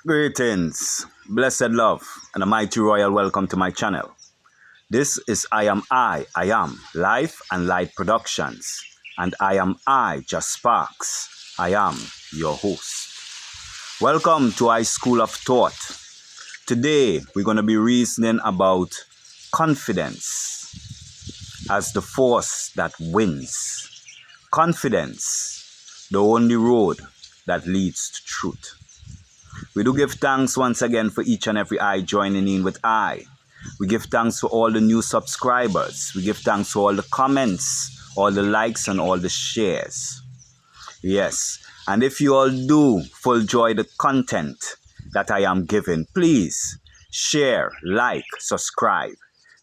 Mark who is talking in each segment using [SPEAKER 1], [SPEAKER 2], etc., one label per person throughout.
[SPEAKER 1] Greetings, blessed love, and a mighty royal welcome to my channel. This is I am Life and Light Productions, and Just Sparks. I am your host. Welcome to I School of Thought. Today we're going to be reasoning about confidence as the force that wins. Confidence, the only road that leads to truth. We do give thanks once again for each and every eye joining in with I. We give thanks for all the new subscribers. We give thanks for all the comments, all the likes, and all the shares. Yes, and if you all do full enjoy the content that I am giving, please share, like, subscribe.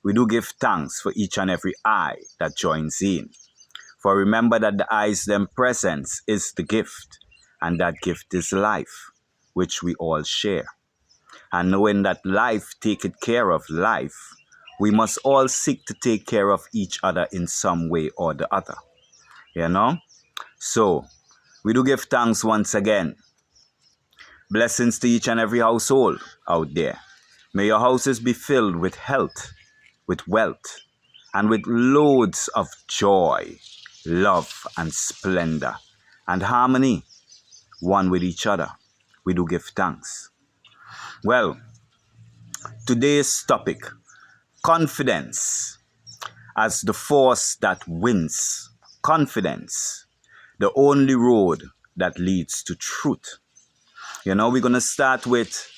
[SPEAKER 1] We do give thanks for each and every eye that joins in. For remember that the eyes them presence is the gift, and that gift is life, which we all share. And knowing that life taketh care of life, we must all seek to take care of each other in some way or the other. You know? So, we do give thanks once again. Blessings to each and every household out there. May your houses be filled with health, with wealth, and with loads of joy, love, and splendor, and harmony, one with each other. We do give thanks. Well, today's topic, confidence as the force that wins. Confidence, the only road that leads to truth. We're going to start with,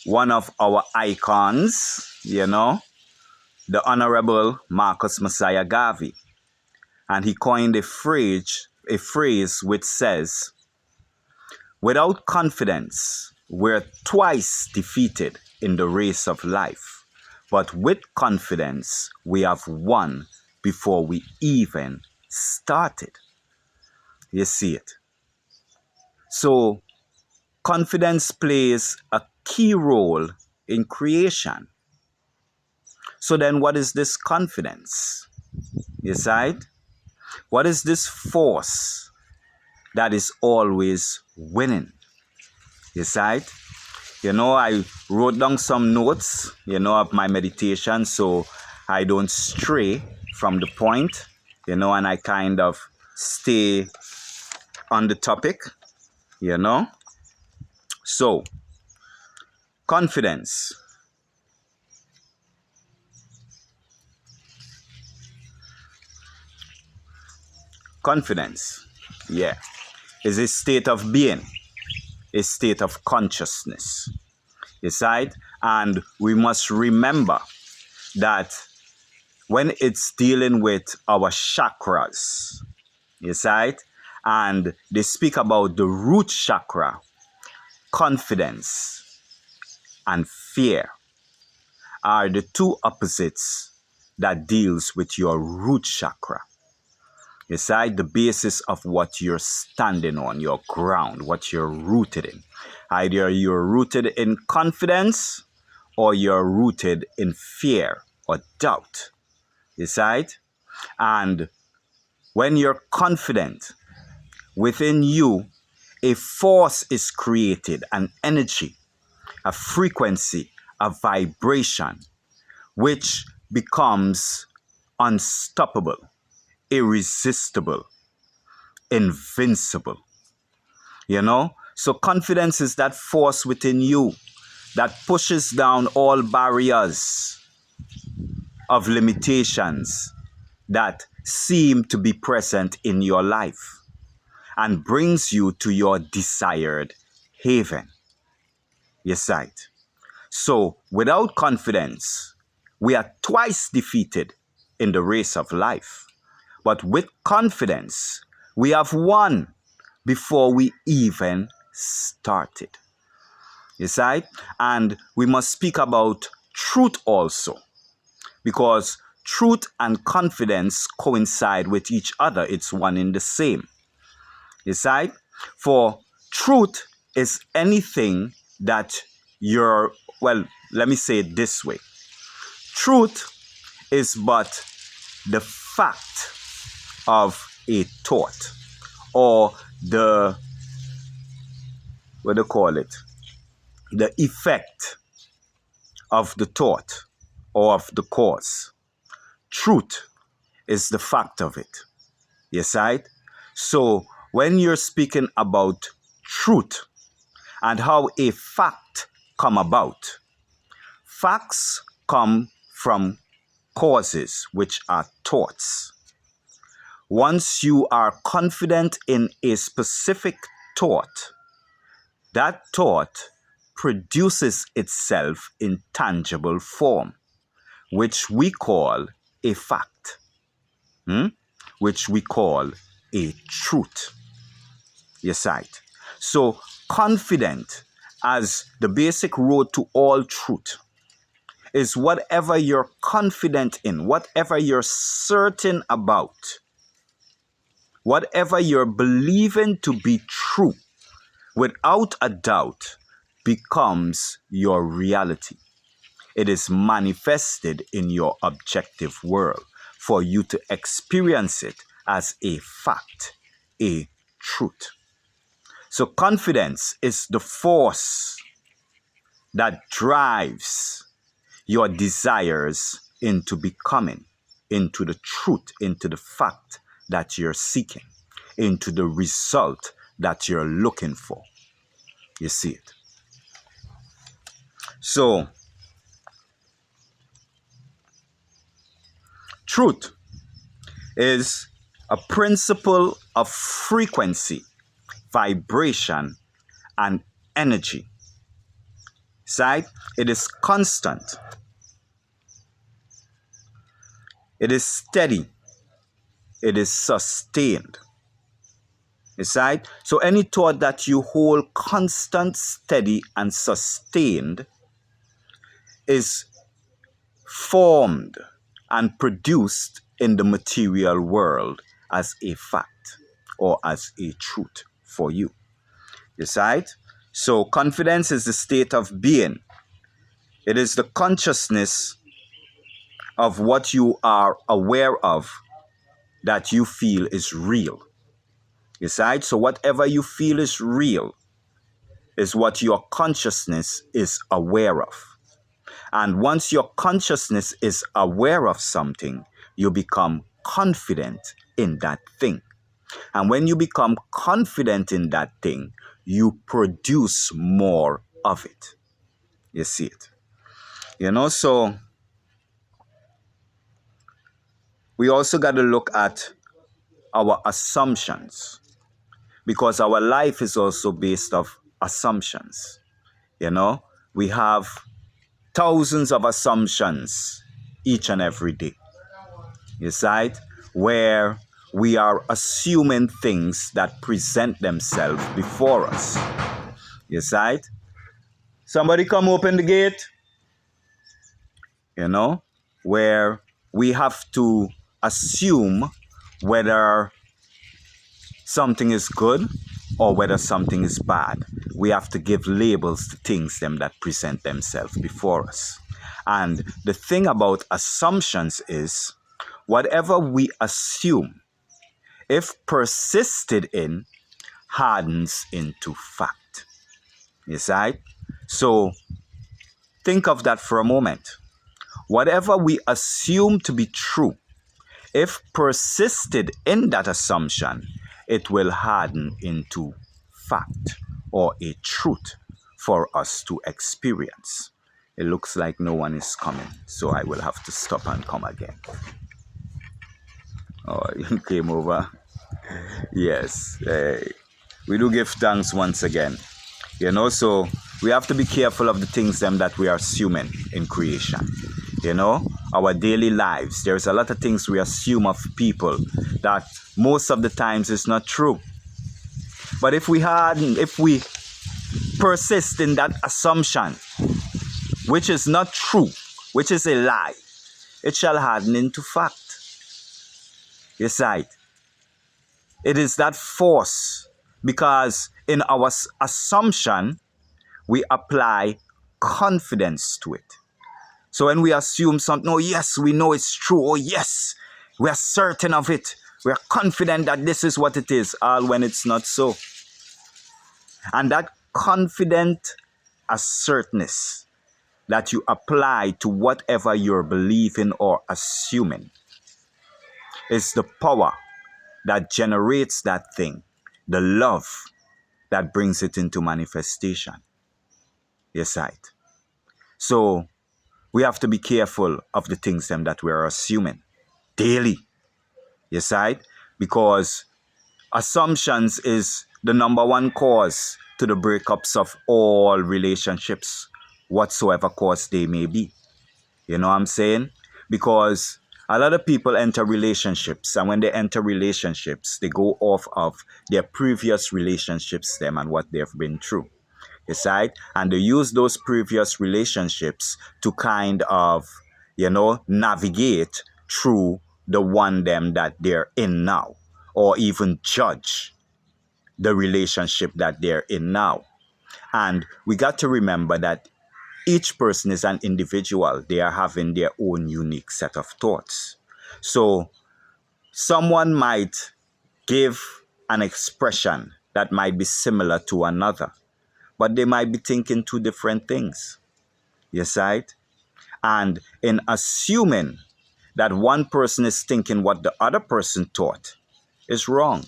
[SPEAKER 1] one of our icons, the Honorable Marcus Messiah Garvey. And he coined a phrase which says, without confidence, we're twice defeated in the race of life. But with confidence, we have won before we even started. You see it? So, confidence plays a key role in creation. So then what is this confidence? You see it? What is this force that is always winning? You see it? I wrote down some notes, of my meditation so I don't stray from the point, and I kind of stay on the topic, So, confidence. Confidence, is a state of being, a state of consciousness. Right? And we must remember that when it's dealing with our chakras, right? And they speak about the root chakra, confidence and fear are the two opposites that deals with your root chakra. Right? The basis of what you're standing on, your ground, what you're rooted in. Either you're rooted in confidence or you're rooted in fear or doubt. Right? And when you're confident, within you, a force is created, an energy, a frequency, a vibration, which becomes unstoppable, irresistible, invincible. So confidence is that force within you that pushes down all barriers of limitations that seem to be present in your life and brings you to your desired haven. Yes, right. So without confidence, we are twice defeated in the race of life. But with confidence, we have won before we even started. Yes, right? And we must speak about truth also, because truth and confidence coincide with each other. It's one in the same. Yes, right? For truth is anything that let me say it this way. Truth is but the fact of a thought, or the what do you call it? The effect of the thought or of the cause. Truth is the fact of it. Yes, right? So when you're speaking about truth and how a fact come about, facts come from causes, which are thoughts. Once you are confident in a specific thought, that thought produces itself in tangible form, which we call a fact, which we call a truth. Yes, right. So confident as the basic road to all truth is whatever you're confident in, whatever you're certain about, whatever you're believing to be true, without a doubt, becomes your reality. It is manifested in your objective world for you to experience it as a fact, a truth. So confidence is the force that drives your desires into becoming, into the truth, into the fact that you're seeking, into the result that you're looking for. You see it? So, truth is a principle of frequency, vibration, and energy. Right? It is constant. It is steady. It is sustained. Right? So any thought that you hold constant, steady, and sustained is formed and produced in the material world as a fact or as a truth for you. Yes, right? So confidence is the state of being. It is the consciousness of what you are aware of that you feel is real. Yes, right? So whatever you feel is real is what your consciousness is aware of. And once your consciousness is aware of something, you become confident in that thing. And when you become confident in that thing, you produce more of it. You see it? So we also got to look at our assumptions, because our life is also based off assumptions. We have thousands of assumptions each and every day. Yes, right? Where we are assuming things that present themselves before us. Yes, right? Somebody come open the gate. Where we have to assume whether something is good or whether something is bad. We have to give labels to things that present themselves before us. And the thing about assumptions is, whatever we assume, if persisted in, hardens into fact. Yes, right? So think of that for a moment. Whatever we assume to be true, if persisted in that assumption, it will harden into fact or a truth for us to experience. It looks like no one is coming, so I will have to stop and come again. Oh, you came over. Yes. We do give thanks once again. So we have to be careful of the things that we are assuming in creation. Our daily lives, there's a lot of things we assume of people that most of the times is not true. But if we persist in that assumption, which is not true, which is a lie, it shall harden into fact. Yes, right. It is that force, because in our assumption, we apply confidence to it. So when we assume something, oh yes, we know it's true. Oh yes, we are certain of it. We are confident that this is what it is, all when it's not so. And that confident assertness that you apply to whatever you're believing or assuming is the power that generates that thing, the love that brings it into manifestation. Yes, right. So we have to be careful of the things them that we're assuming daily. Yes, right? Because assumptions is the number one cause to the breakups of all relationships, whatsoever cause they may be. You know what I'm saying? Because a lot of people enter relationships, and when they enter relationships, they go off of their previous relationships, them and what they've been through. Yes, right? And they use those previous relationships to kind of, navigate through the one them that they're in now, or even judge the relationship that they're in now. And we got to remember that each person is an individual. They are having their own unique set of thoughts. So someone might give an expression that might be similar to another, but they might be thinking two different things. Yes, right? And in assuming that one person is thinking what the other person thought is wrong.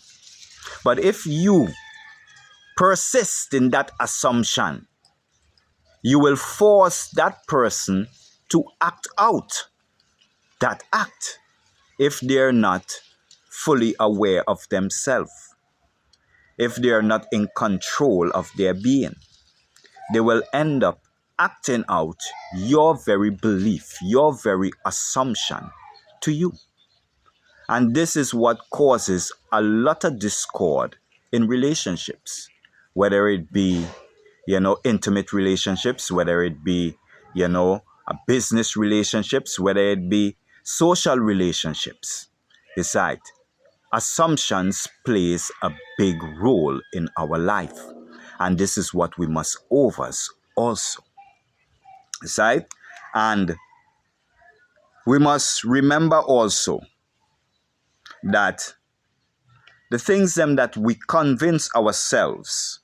[SPEAKER 1] But if you persist in that assumption, you will force that person to act out that act if they're not fully aware of themselves, if they're not in control of their being. They will end up acting out your very belief, your very assumption to you. And this is what causes a lot of discord in relationships, whether it be, intimate relationships, whether it be, business relationships, whether it be social relationships. Besides, assumptions plays a big role in our life. And this is what we must overs also. Right? And we must remember also that the things them that we convince ourselves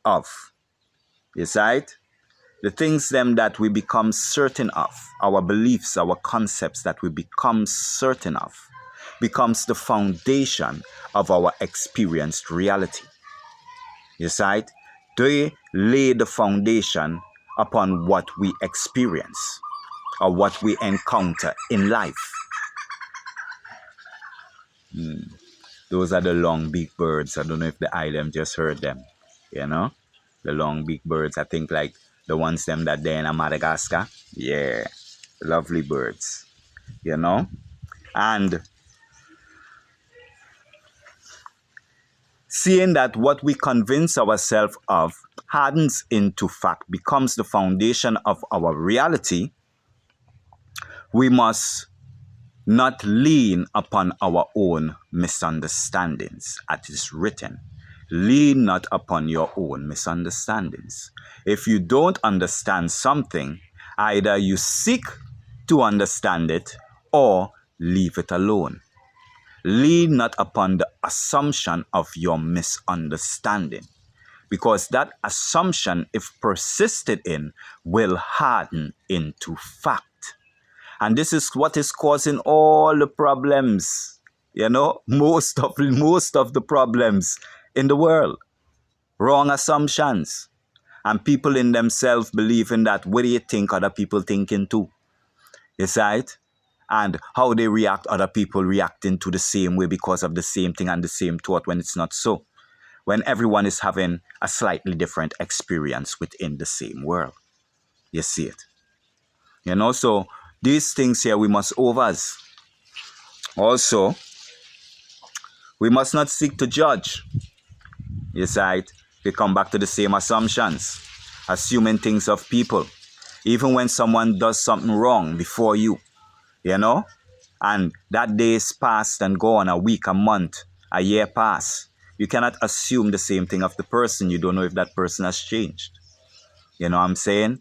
[SPEAKER 1] of, is right? The things them that we become certain of, our beliefs, our concepts that we become certain of, becomes the foundation of our experienced reality. Yes, right? They lay the foundation upon what we experience or what we encounter in life. Those are the long beak birds. I don't know if the island just heard them. The long beak birds. I think like the ones them that they're in Madagascar. Yeah, lovely birds. And seeing that what we convince ourselves of hardens into fact, becomes the foundation of our reality, we must not lean upon our own misunderstandings, as is written. Lean not upon your own misunderstandings. If you don't understand something, either you seek to understand it or leave it alone. Lean not upon the assumption of your misunderstanding, because that assumption, if persisted in, will harden into fact. And this is what is causing all the problems, most of the problems in the world. Wrong assumptions. And people in themselves believing that what do you think other people thinking too? Yes, right? And how they react, other people reacting to the same way because of the same thing and the same thought, when it's not so. When everyone is having a slightly different experience within the same world. You see it? So these things here we must overs. Also, we must not seek to judge. Yes, right? We come back to the same assumptions. Assuming things of people. Even when someone does something wrong before you. And that day is past and gone, a week, a month, a year pass. You cannot assume the same thing of the person. You don't know if that person has changed. You know what I'm saying?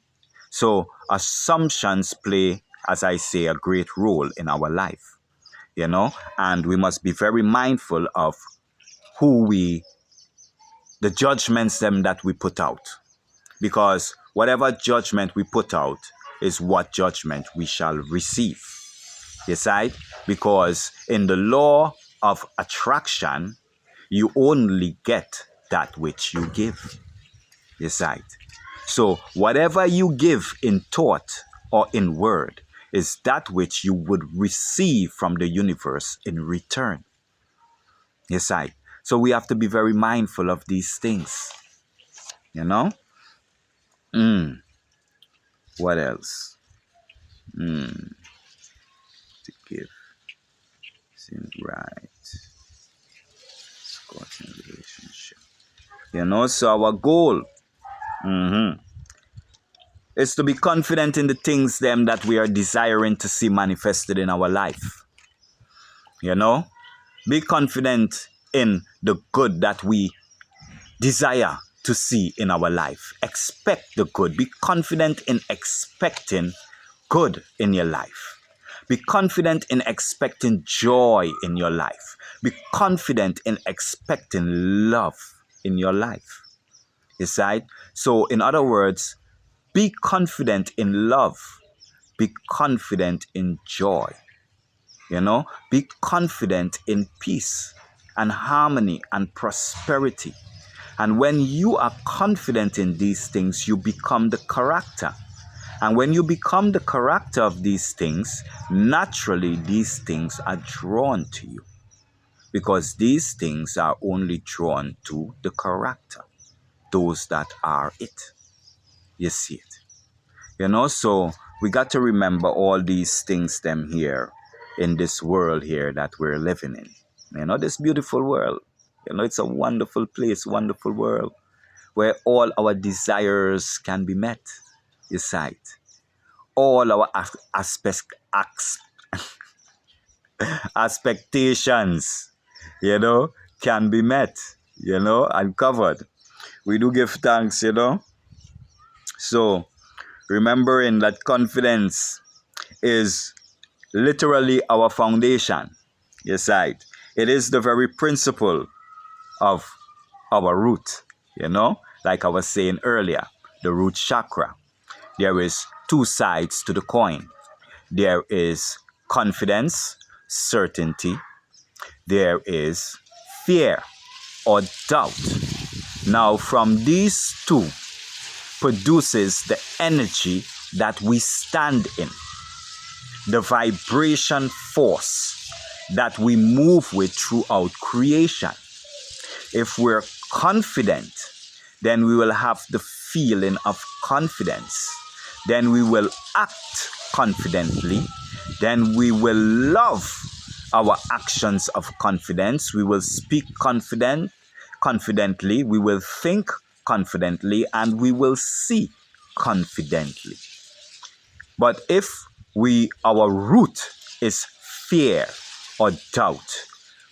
[SPEAKER 1] So assumptions play, as I say, a great role in our life. And we must be very mindful of the judgments them that we put out. Because whatever judgment we put out is what judgment we shall receive. Yes, right? Because in the law of attraction, you only get that which you give. Yes, right? So whatever you give in thought or in word is that which you would receive from the universe in return. Yes, right? So we have to be very mindful of these things. You know? What else? To give. Seems right. Supporting relationship. You know, so our goal is to be confident in the things them that we are desiring to see manifested in our life. You know, be confident in the good that we desire to see in our life. Expect the good. Be confident in expecting good in your life. Be confident in expecting joy in your life. Be confident in expecting love in your life. Yes, right? So, in other words, be confident in love. Be confident in joy. You know, be confident in peace and harmony and prosperity. And when you are confident in these things, you become the character. And when you become the character of these things, naturally these things are drawn to you. Because these things are only drawn to the character, those that are it. You see it. You know, so we got to remember all these things them here in this world here that we're living in. You know, this beautiful world. You know, it's a wonderful place, wonderful world where all our desires can be met. You see it. All our expectations, you know, can be met, you know, and covered. We do give thanks, you know. So, remembering that confidence is literally our foundation. Yes, right. It is the very principle of our root, you know, like I was saying earlier, the root chakra. There is two sides to the coin. There is confidence, certainty. There is fear or doubt. Now, from these two produces the energy that we stand in, the vibration force that we move with throughout creation. If we're confident, then we will have the feeling of confidence. Then we will act confidently. Then we will love our actions of confidence. We will speak confidently. We will think confidently, and we will see confidently. But if our root is fear or doubt,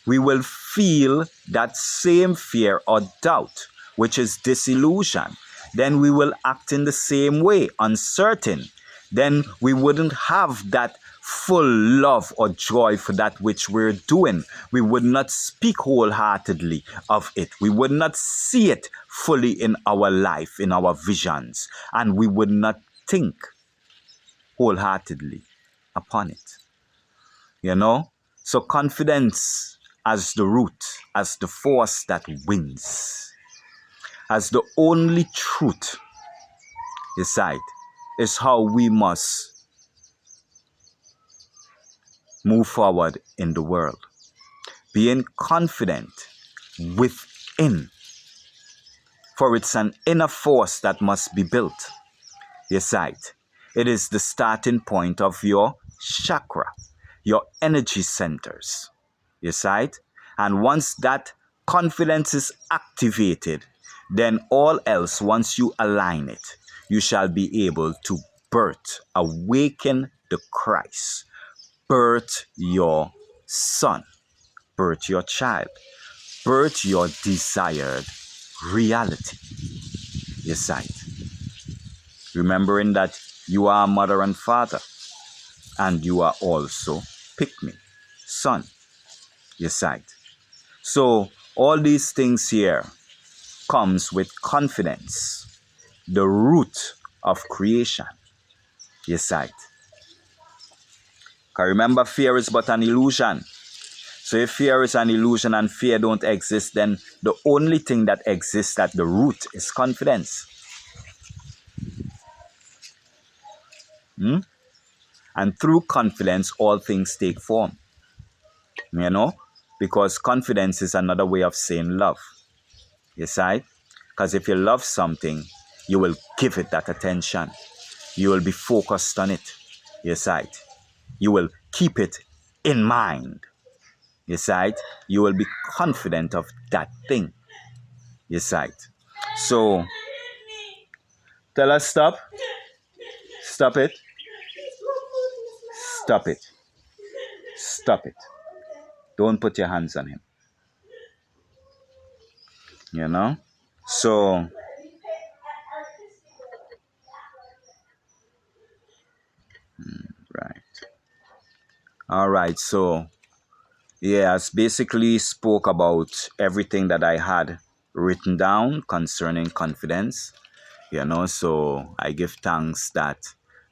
[SPEAKER 1] we will feel that same fear or doubt, which is disillusion. Then we will act in the same way, uncertain. Then we wouldn't have that full love or joy for that which we're doing. We would not speak wholeheartedly of it. We would not see it fully in our life, in our visions. And we would not think wholeheartedly upon it. You know? So confidence as the root, as the force that wins, as the only truth, decide, is how we must move forward in the world. Being confident within, for it's an inner force that must be built. Decide. It is the starting point of your chakra, your energy centers. Decide. And once that confidence is activated, then all else, once you align it, you shall be able to birth, awaken the Christ, birth your son, birth your child, birth your desired reality. Decide. Remembering that you are mother and father, and you are also pick-me, son. Decide. So all these things here comes with confidence. the root of creation. Yes, right. Because remember, fear is but an illusion. So if fear is an illusion and fear don't exist, then the only thing that exists at the root is confidence. And through confidence, all things take form. You know? Because confidence is another way of saying love. Yes, right? Because if you love something, you will give it that attention. You will be focused on it. Yes, right? You will keep it in mind. Yes, right? You will be confident of that thing. Yes, right? So, tell us stop. Stop it. Stop it. Stop it. Don't put your hands on him. You know? So, right. All right. So, yeah, I basically spoke about everything that I had written down concerning confidence. You know, so I give thanks that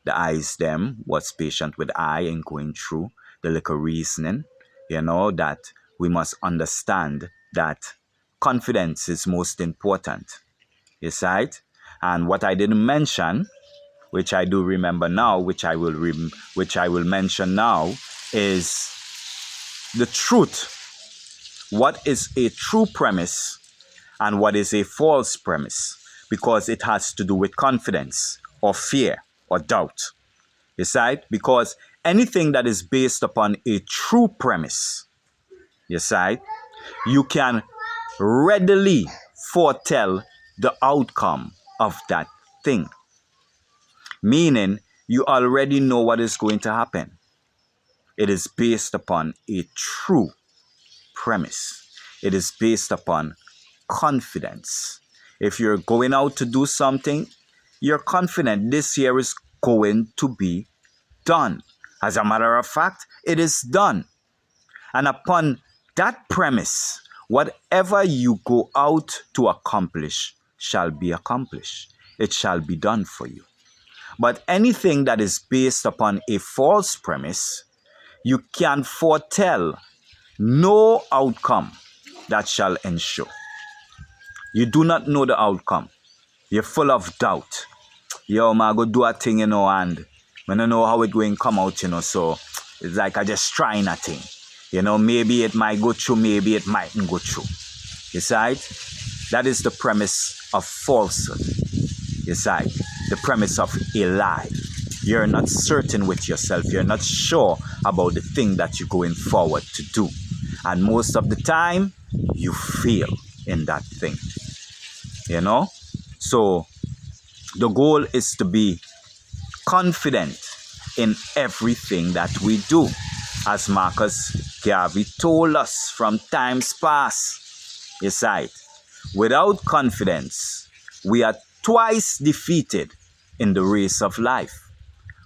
[SPEAKER 1] the eyes them was patient with I in going through the little reasoning. You know, that we must understand that confidence is most important. Yes, right? And what I didn't mention, which I do remember now, which I will mention now, is the truth. What is a true premise and what is a false premise? Because it has to do with confidence or fear or doubt. Yes, right? Because anything that is based upon a true premise, yes, right, you can readily foretell the outcome of that thing. Meaning, you already know what is going to happen. It is based upon a true premise. It is based upon confidence. If you're going out to do something, you're confident this year is going to be done. As a matter of fact, it is done. And upon that premise, whatever you go out to accomplish shall be accomplished. It shall be done for you. But anything that is based upon a false premise, you can foretell no outcome that shall ensure. You do not know the outcome. You're full of doubt. Yo, man, I go do a thing, and I don't know how it going to come out, so it's like I just trying a thing. Maybe it might go through, maybe it mightn't go through. You see, right? That is the premise of falsehood. You see, right? The premise of a lie. You're not certain with yourself. You're not sure about the thing that you're going forward to do. And most of the time, you fail in that thing. So the goal is to be confident in everything that we do. As Marcus Garvey told us from times past. Yes, right. Without confidence, we are twice defeated in the race of life.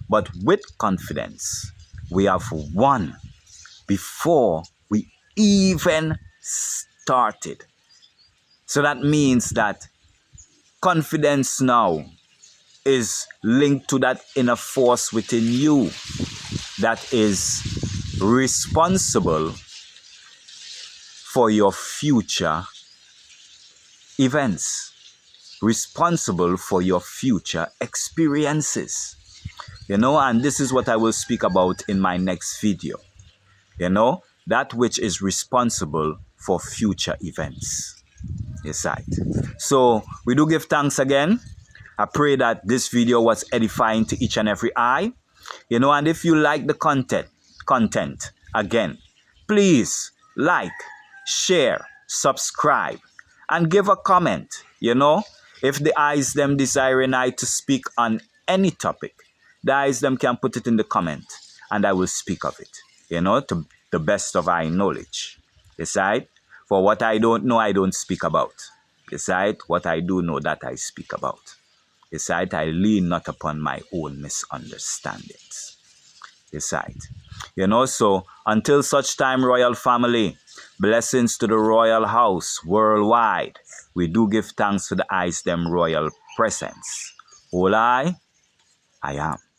[SPEAKER 1] But with confidence, we have won before we even started. So that means that confidence now is linked to that inner force within you that is responsible for your future events, responsible for your future experiences. And this is what I will speak about in my next video. That which is responsible for future events. Yes, right. So we do give thanks again. I pray that this video was edifying to each and every eye. And if you like the content, again, please like, share, subscribe, and give a comment. If the eyes them desiring I to speak on any topic, the eyes them can put it in the comment, and I will speak of it, to the best of my knowledge. Yes, right? For what I don't know, I don't speak about. Yes, right? What I do know, that I speak about. Yes, right? I lean not upon my own misunderstandings. Yes, right? So until such time, royal family, blessings to the royal house worldwide. We do give thanks to the eyes them royal presence. All I am.